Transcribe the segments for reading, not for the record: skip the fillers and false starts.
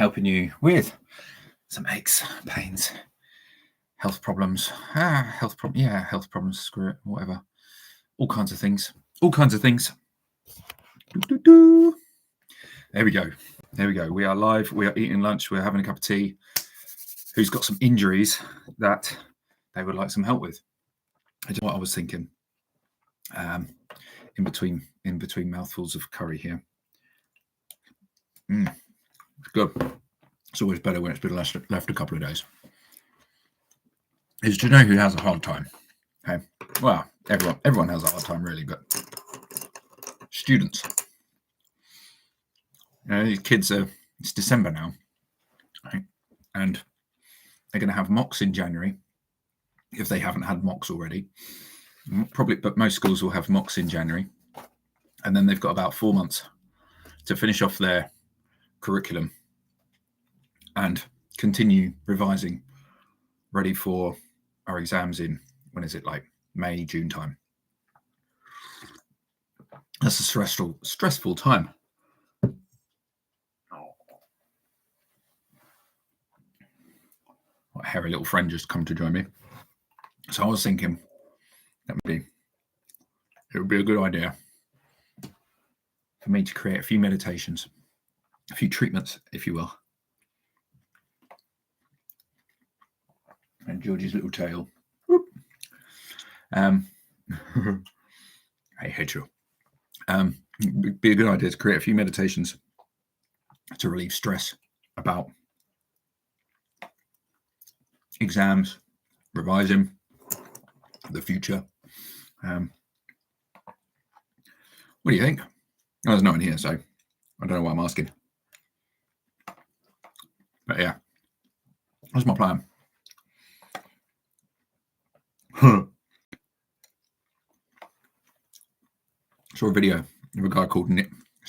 helping you with some aches, pains, health problems, health problems, screw it, whatever. All kinds of things. There we go. We are live. We are eating lunch. We're having a cup of tea. Who's got some injuries that they would like some help with? I don't know what I was thinking. In between mouthfuls of curry here. It's good. It's always better when it's been left a couple of days. Is to know who has a hard time. Okay. Well, everyone has a hard time really, but students. You know, these kids it's December now, right? And they're going to have mocks in January, if they haven't had mocks already. Probably, but most schools will have mocks in January. And then they've got about 4 months to finish off their curriculum and continue revising, ready for our exams in, when is it, like May, June time. That's a stressful time. My hairy little friend just come to join me. So I was thinking that maybe it would be a good idea for me to create a few meditations, a few treatments, if you will. And Georgie's little tail. Whoop. I hate you. It'd be a good idea to create a few meditations to relieve stress about exams, revising, the future. What do you think? Oh, there's no one here, so I don't know what I'm asking. But yeah, that's my plan. Saw a video of a guy called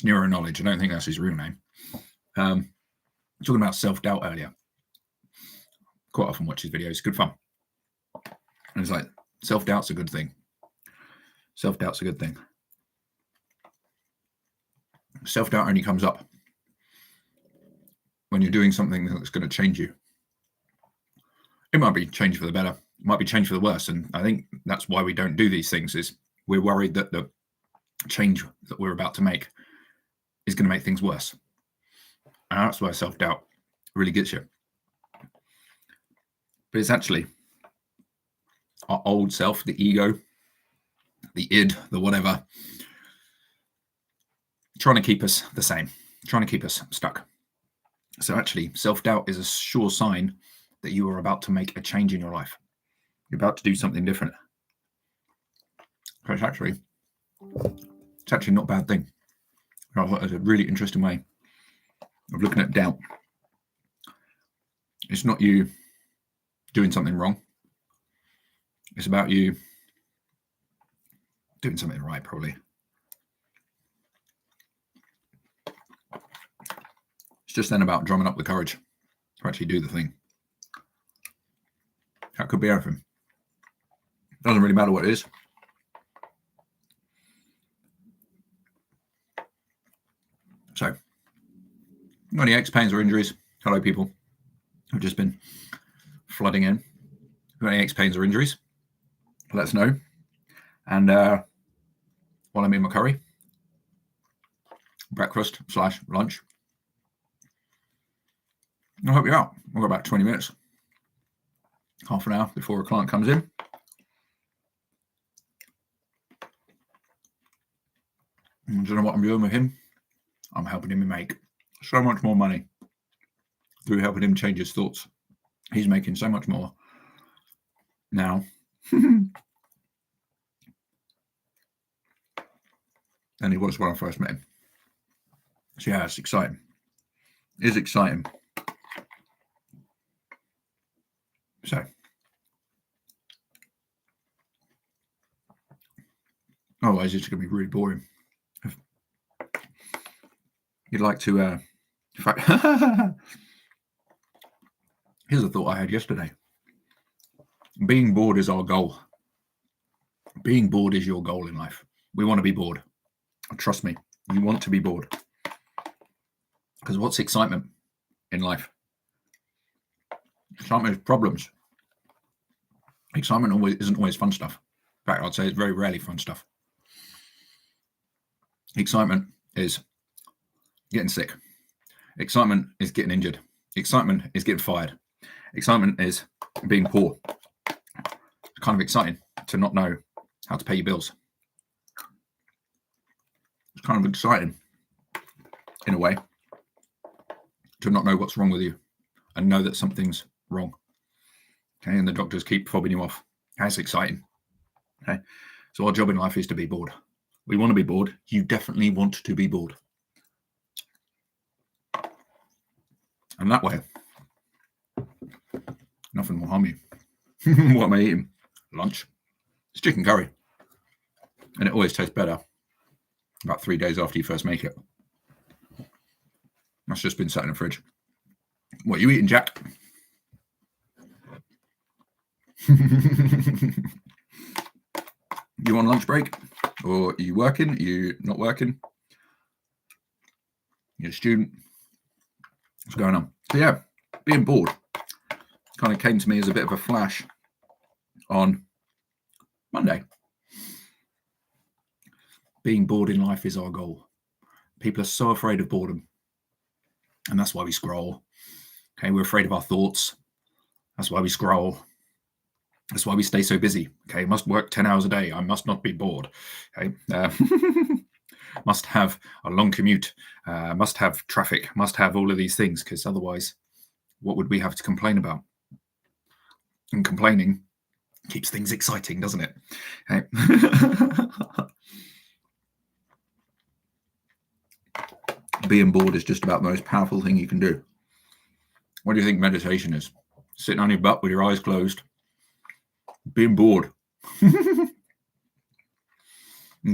Neuroknowledge. I don't think that's his real name. Talking about self-doubt earlier. Quite often watch his videos. Good fun. And it's like, self-doubt's a good thing. Self-doubt's a good thing. Self-doubt only comes up when you're doing something that's going to change you. It might be change for the better. It might be change for the worse. And I think that's why we don't do these things, is we're worried that the change that we're about to make is going to make things worse. And that's why self-doubt really gets you. But it's actually our old self, the ego, the id, the whatever, trying to keep us the same, trying to keep us stuck. So actually, self-doubt is a sure sign that you are about to make a change in your life. You're about to do something different. So it's actually not a bad thing. I thought it was a really interesting way of looking at doubt. It's not you doing something wrong. It's about you doing something right, probably. It's just then about drumming up the courage to actually do the thing. That could be everything. Doesn't really matter what it is. So, got any aches, pains, or injuries? Hello, people who've just been flooding in. Got any aches, pains, or injuries? Let us know. And while I'm in my curry, breakfast/lunch, I'll help you out. I've got about 20 minutes, half an hour before a client comes in. And do you know what I'm doing with him? I'm helping him make so much more money through helping him change his thoughts. He's making so much more now than he was when I first met him. So yeah, it's exciting. It is exciting. So otherwise it's going to be really boring. If you'd like to in fact, here's a thought I had yesterday. Being bored is our goal. Being bored is your goal in life. We want to be bored. Trust me, you want to be bored. Because what's excitement? in life. Excitement is problems. Excitement isn't always fun stuff. In fact, I'd say it's very rarely fun stuff. Excitement is getting sick. Excitement is getting injured. Excitement is getting fired. Excitement is being poor. It's kind of exciting to not know how to pay your bills. It's kind of exciting, in a way, to not know what's wrong with you and know that something's wrong. Okay, and the doctors keep fobbing you off. That's exciting. Okay, so our job in life is to be bored. We want to be bored. You definitely want to be bored. And that way, nothing will harm you. What am I eating? Lunch. It's chicken curry. And it always tastes better about 3 days after you first make it. That's just been sat in the fridge. What are you eating, Jack? You on lunch break? Or are you working? Are you not working? You're a student? What's going on? So yeah, being bored kind of came to me as a bit of a flash on Monday. Being bored in life is our goal. People are so afraid of boredom. And that's why we scroll. Okay, we're afraid of our thoughts. That's why we scroll. That's why we stay so busy. Okay, must work 10 hours a day. I must not be bored. Okay, must have a long commute. Must have traffic. Must have all of these things, because otherwise, what would we have to complain about? And complaining keeps things exciting, doesn't it? Okay. Being bored is just about the most powerful thing you can do. What do you think meditation is? Sitting on your butt with your eyes closed, being bored. And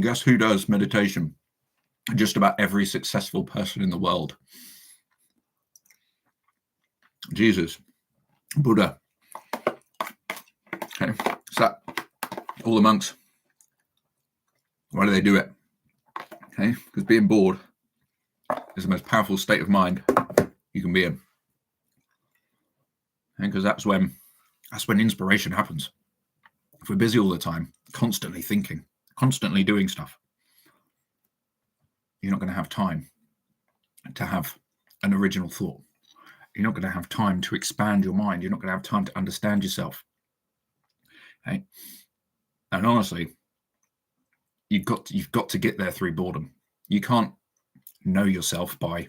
guess who does meditation? Just about every successful person in the world. Jesus, Buddha. Okay, so all the monks. Why do they do it? Okay, because being bored is the most powerful state of mind you can be in. And because that's when inspiration happens. If we're busy all the time, constantly thinking, constantly doing stuff, you're not going to have time to have an original thought. You're not going to have time to expand your mind. You're not going to have time to understand yourself. Okay? And honestly, you've got to get there through boredom. You can't know yourself by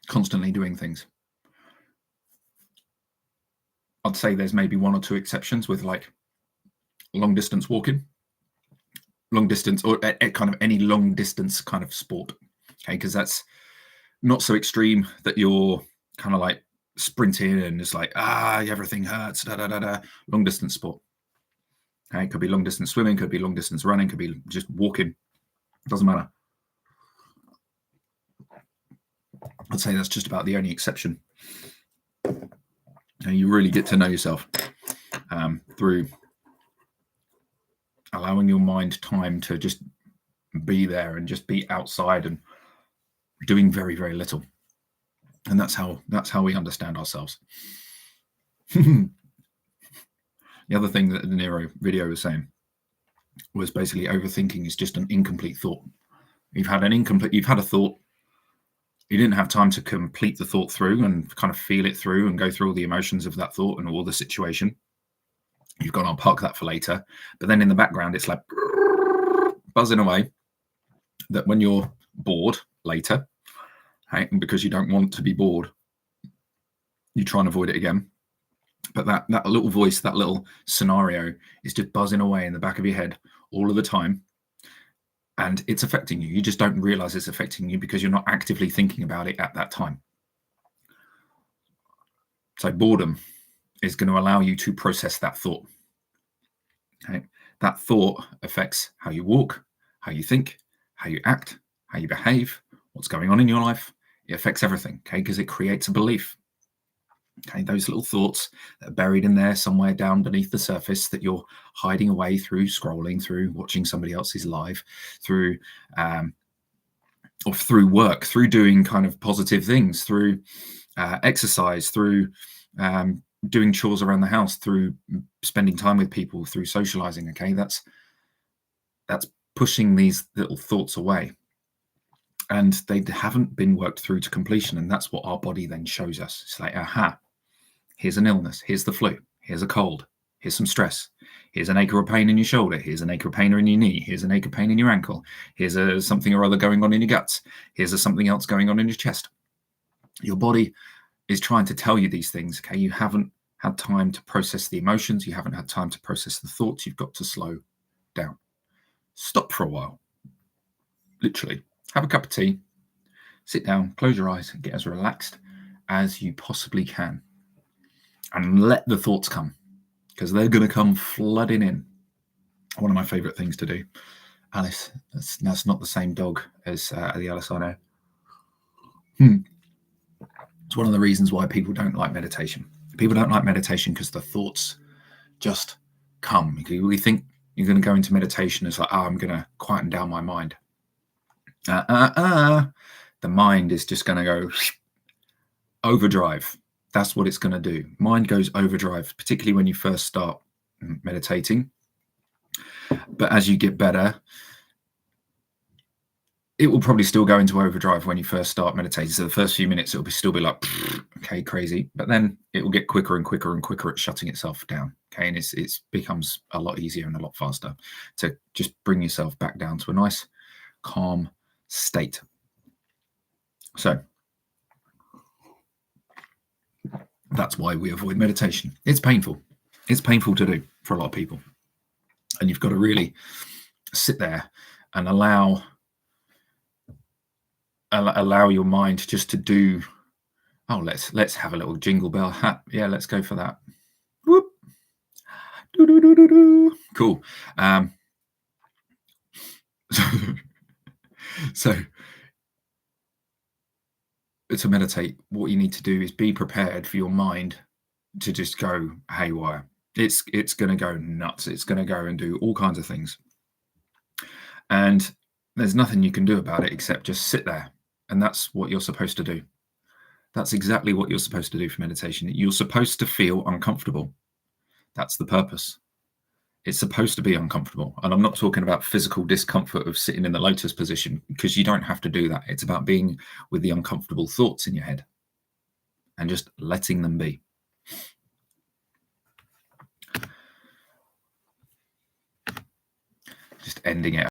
constantly doing things. I'd say there's maybe one or two exceptions with like long distance walking, long distance, or kind of any long distance kind of sport. Okay, because that's not so extreme that you're kind of like sprinting and it's like everything hurts. Long distance sport. Okay, it could be long distance swimming, could be long distance running, could be just walking. It doesn't matter. I'd say that's just about the only exception. And you really get to know yourself through allowing your mind time to just be there and just be outside and doing very, very little. And that's how we understand ourselves. The other thing that the Nero video was saying was basically overthinking is just an incomplete thought. You've had a thought. You didn't have time to complete the thought through and kind of feel it through and go through all the emotions of that thought and all the situation. You've gone, I'll park that for later. But then in the background, it's like buzzing away that when you're bored later, right, and because you don't want to be bored, you try and avoid it again. But that little voice, that little scenario is just buzzing away in the back of your head all of the time. And it's affecting you. You just don't realize it's affecting you because you're not actively thinking about it at that time. So boredom is going to allow you to process that thought. Okay? That thought affects how you walk, how you think, how you act, how you behave, what's going on in your life. It affects everything, okay? Because it creates a belief. Okay, those little thoughts that are buried in there somewhere down beneath the surface that you're hiding away through scrolling, through watching somebody else's live, through or through work, through doing kind of positive things, through exercise, through doing chores around the house, through spending time with people, through socializing. Okay, that's pushing these little thoughts away, and they haven't been worked through to completion. And that's what our body then shows us. It's like, aha, here's an illness, here's the flu, here's a cold, here's some stress, here's an ache or a pain in your shoulder, here's an ache or pain in your knee, here's an ache or pain in your ankle, here's something or other going on in your guts, here's something else going on in your chest. Your body is trying to tell you these things. Okay, you haven't had time to process the emotions, you haven't had time to process the thoughts. You've got to slow down. Stop for a while. Literally, have a cup of tea, sit down, close your eyes, and get as relaxed as you possibly can. And let the thoughts come, because they're going to come flooding in. One of my favorite things to do. Alice, that's not the same dog as the Alice I know. It's one of the reasons why people don't like meditation. People don't like meditation because the thoughts just come. We think you're going to go into meditation. It's like, oh, I'm going to quieten down my mind. The mind is just going to go overdrive. That's what it's going to do. Mind goes overdrive, particularly when you first start meditating. But as you get better, it will probably still go into overdrive when you first start meditating. So the first few minutes, it'll still be like, okay, crazy. But then it will get quicker and quicker and quicker at shutting itself down. Okay, and it becomes a lot easier and a lot faster to just bring yourself back down to a nice, calm state. So that's why we avoid meditation. It's painful. It's painful to do for a lot of people. And you've got to really sit there and allow your mind just to do. Oh, let's have a little jingle bell. Yeah, let's go for that. Whoop. Do. Cool. So to meditate, what you need to do is be prepared for your mind to just go haywire. It's going to go nuts. It's going to go and do all kinds of things. And there's nothing you can do about it except just sit there. And that's what you're supposed to do. That's exactly what you're supposed to do for meditation. You're supposed to feel uncomfortable. That's the purpose. It's supposed to be uncomfortable. And I'm not talking about physical discomfort of sitting in the lotus position, because you don't have to do that. It's about being with the uncomfortable thoughts in your head and just letting them be. Just ending it.